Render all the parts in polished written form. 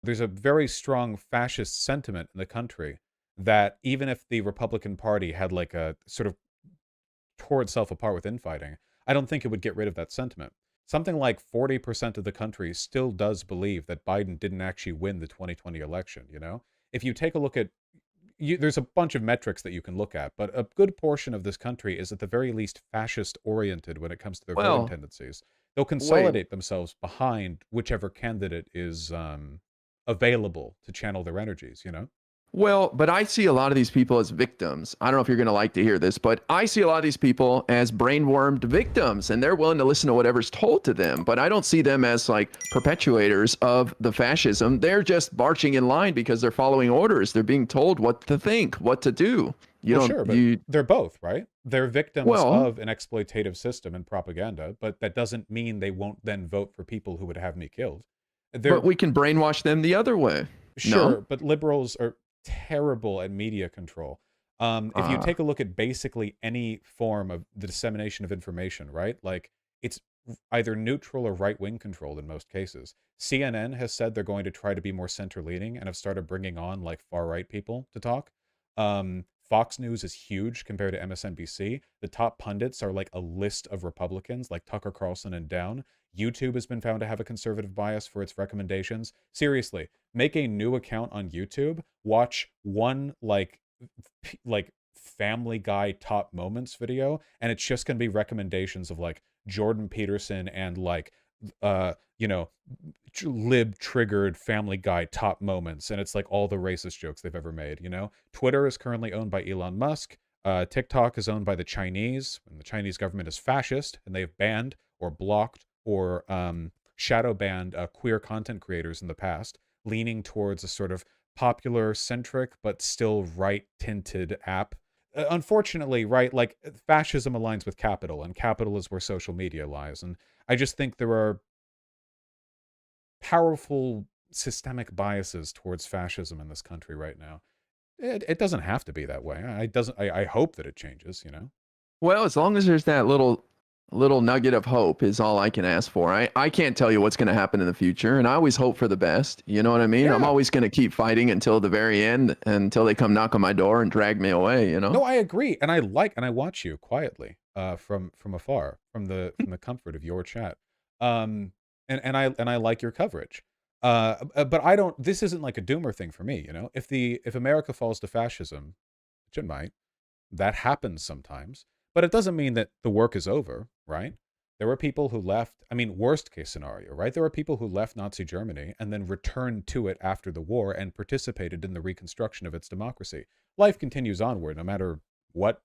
There's a very strong fascist sentiment in the country that even if the Republican Party had like a sort of tore itself apart with infighting, I don't think it would get rid of that sentiment. Something like 40% of the country still does believe that Biden didn't actually win the 2020 election, you know? If you take a look at there's a bunch of metrics that you can look at, but a good portion of this country is at the very least fascist oriented when it comes to their voting Well, tendencies. They'll wait. consolidate themselves behind whichever candidate is available to channel their energies, you know? Well, but I see a lot of these people as victims. I don't know if you're going to like to hear this, but I see a lot of these people as brainwormed victims, and they're willing to listen to whatever's told to them. But I don't see them as like perpetuators of the fascism. They're just marching in line because they're following orders. They're being told what to think, what to do. You Well, don't, sure, but you, they're both, right? They're victims well, of an exploitative system and propaganda, but that doesn't mean they won't then vote for people who would have me killed. but They're we can brainwash them the other way. No? sure, but liberals are terrible at media control. If you Ah, take a look at basically any form of the dissemination of information, right? Like it's either neutral or right-wing controlled in most cases. CNN has said they're going to try to be more center-leaning and have started bringing on like far-right people to talk. Fox News is huge compared to MSNBC. The top pundits are like a list of Republicans, like Tucker Carlson and down. YouTube has been found to have a conservative bias for its recommendations. Seriously, make a new account on YouTube, watch one like Family Guy top moments video, and it's just going to be recommendations of like Jordan Peterson and like you know, lib triggered Family Guy top moments, and it's like all the racist jokes they've ever made, you know? Twitter is currently owned by Elon Musk. TikTok is owned by the Chinese, and the Chinese government is fascist, and they've banned or blocked or shadow banned queer content creators in the past, leaning towards a sort of popular centric but still right tinted app. Unfortunately, right, like fascism aligns with capital, and capital is where social media lies. And I just think there are powerful systemic biases towards fascism in this country right now. It doesn't have to be that way. I hope that it changes, you know? well, as long as there's that little nugget of hope is all I can ask for. I can't tell you what's going to happen in the future, and I always hope for the best. You know what I mean? I'm Yeah. always going to keep fighting until the very end, until they come knock on my door and drag me away, you know? No, I agree. And I watch you quietly from afar, from the comfort of your chat. And I like your coverage. But I don't this isn't like a doomer thing for me, you know? If America falls to fascism, which it might, that happens sometimes, but it doesn't mean that the work is over, right? There were people who left, I mean, worst case scenario, right? There were people who left Nazi Germany and then returned to it after the war and participated in the reconstruction of its democracy. Life continues onward no matter what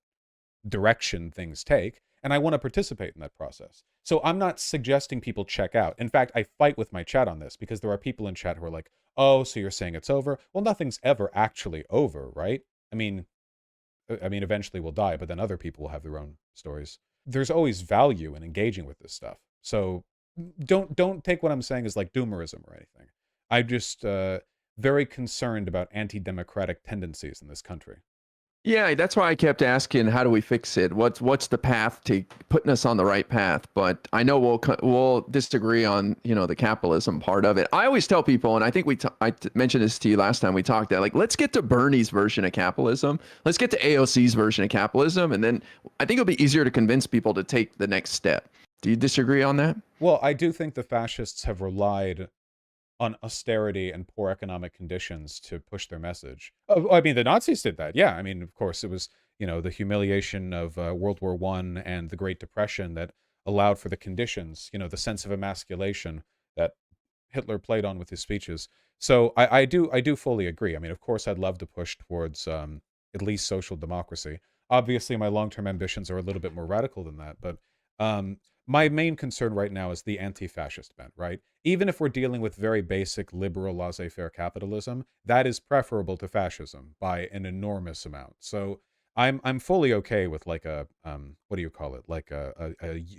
direction things take, and I want to participate in that process. So I'm not suggesting people check out. In fact, I fight with my chat on this because there are people in chat who are like, "Oh, so you're saying it's over?" Well, nothing's ever actually over, right? I mean, eventually we'll die, but then other people will have their own stories. There's always value in engaging with this stuff. So don't take what I'm saying as like doomerism or anything. I'm just very concerned about anti-democratic tendencies in this country. Yeah, that's why I kept asking, how do we fix it? What's the path to putting us on the right path? But I know we'll disagree on, the capitalism part of it. I always tell people, and I think mentioned this to you last time we talked, that like let's get to Bernie's version of capitalism. Let's get to AOC's version of capitalism, and then I think it'll be easier to convince people to take the next step. Do you disagree on that? Well, I do think the fascists have relied on austerity and poor economic conditions to push their message. Oh, I mean, the Nazis did that. Yeah, I mean, of course, it was the humiliation of World War I and the Great Depression that allowed for the conditions, the sense of emasculation that Hitler played on with his speeches. So I do fully agree. I mean, of course, I'd love to push towards at least social democracy. Obviously, my long-term ambitions are a little bit more radical than that, but um, my main concern right now is the anti-fascist bent, right? Even if we're dealing with very basic liberal laissez-faire capitalism, that is preferable to fascism by an enormous amount. So I'm fully okay with like a what do you call it? Like a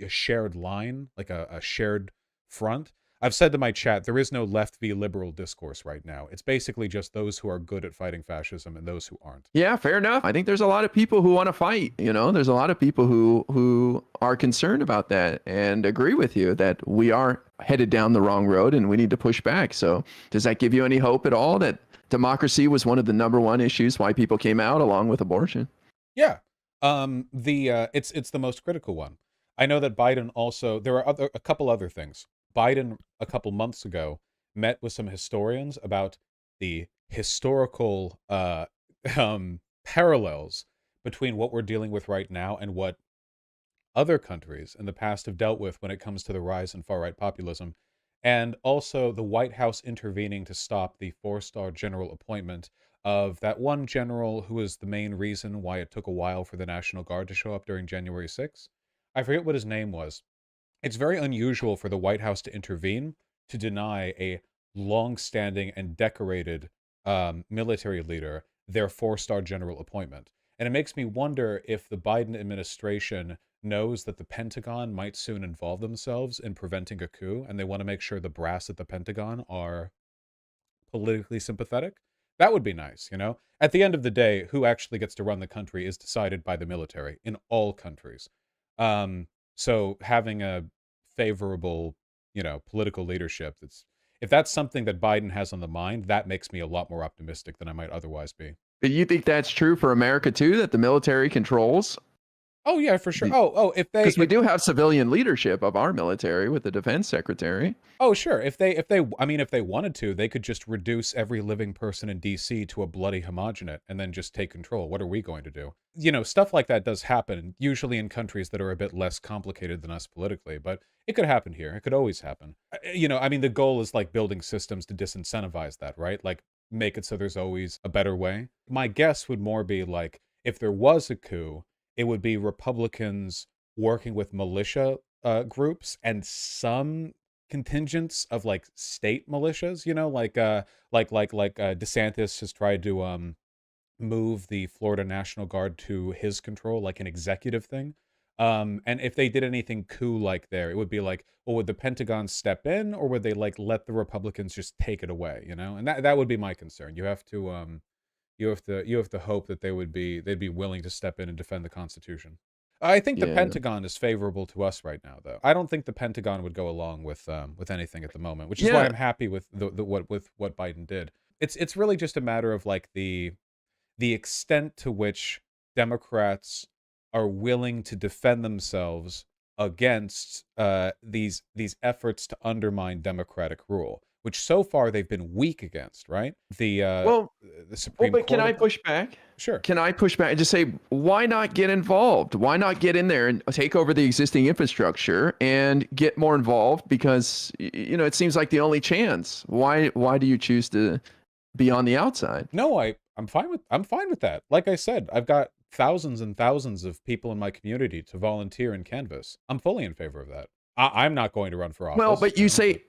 shared line, like a shared front. I've said to my chat, there is no left v liberal discourse right now. It's basically just those who are good at fighting fascism and those who aren't. Yeah, fair enough. I think there's a lot of people who want to fight, you know. There's a lot of people who are concerned about that and agree with you that we are headed down the wrong road and we need to push back. So, does that give you any hope at all that democracy was one of the number one issues why people came out along with abortion? Yeah. It's the most critical one. I know that Biden also, there are a couple other things. Biden a couple months ago met with some historians about the historical parallels between what we're dealing with right now and what other countries in the past have dealt with when it comes to the rise in far-right populism, and also the White House intervening to stop the four-star general appointment of that one general who was the main reason why it took a while for the National Guard to show up during January 6th. I forget what his name was. It's very unusual for the White House to intervene to deny a long-standing and decorated military leader their four-star general appointment. And it makes me wonder if the Biden administration knows that the Pentagon might soon involve themselves in preventing a coup, and they want to make sure the brass at the Pentagon are politically sympathetic. That would be nice, you know? At the end of the day, who actually gets to run the country is decided by the military in all countries. So having a favorable, you know, political leadership, if that's something that Biden has on the mind, that makes me a lot more optimistic than I might otherwise be. Do you think that's true for America too, that the military controls? Oh yeah, for sure. If they, because we do have civilian leadership of our military with the defense secretary. Oh sure, if they, I mean, if they wanted to, they could just reduce every living person in DC to a bloody homogenate and then just take control. What are we going to do? You know, stuff like that does happen, usually in countries that are a bit less complicated than us politically, but it could happen here. It could always happen. You know, I mean, the goal is like building systems to disincentivize that, right? Like make it so there's always a better way. My guess would more be like, if there was a coup, it would be Republicans working with militia groups and some contingents of like state militias, you know, like DeSantis has tried to move the Florida National Guard to his control, like an executive thing. And if they did anything coup like there, it would be like, well, would the Pentagon step in, or would they like let the Republicans just take it away, you know? And that would be my concern. You have to hope that they'd be willing to step in and defend the Constitution. I think the Pentagon is favorable to us right now, though. I don't think the Pentagon would go along with anything at the moment, which is why I'm happy with what Biden did. It's really just a matter of like the extent to which Democrats are willing to defend themselves against these efforts to undermine democratic rule, which so far they've been weak against, right? The Supreme Court. Can I push back? Sure. Can I push back and just say, why not get involved? Why not get in there and take over the existing infrastructure and get more involved? Because, you know, it seems like the only chance. Why do you choose to be on the outside? No, I'm fine with that. Like I said, I've got thousands and thousands of people in my community to volunteer and canvass. I'm fully in favor of that. I'm not going to run for office. Well, but you say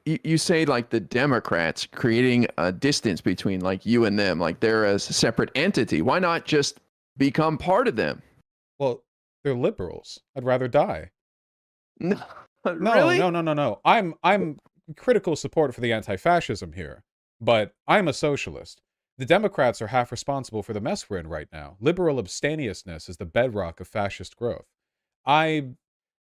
like the Democrats creating a distance between like you and them, like they're a separate entity. Why not just become part of them? Well, they're liberals. I'd rather die. No, really? No. I'm critical support for the anti-fascism here, but I'm a socialist. The Democrats are half responsible for the mess we're in right now. Liberal abstemiousness is the bedrock of fascist growth. I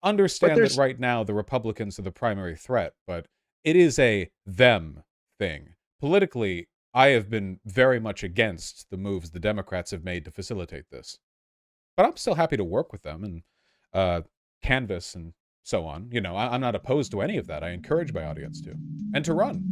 understand that right now the Republicans are the primary threat, but it is a them thing. Politically, I have been very much against the moves the Democrats have made to facilitate this. But I'm still happy to work with them and canvass and so on. You know, I'm not opposed to any of that. I encourage my audience to. And to run.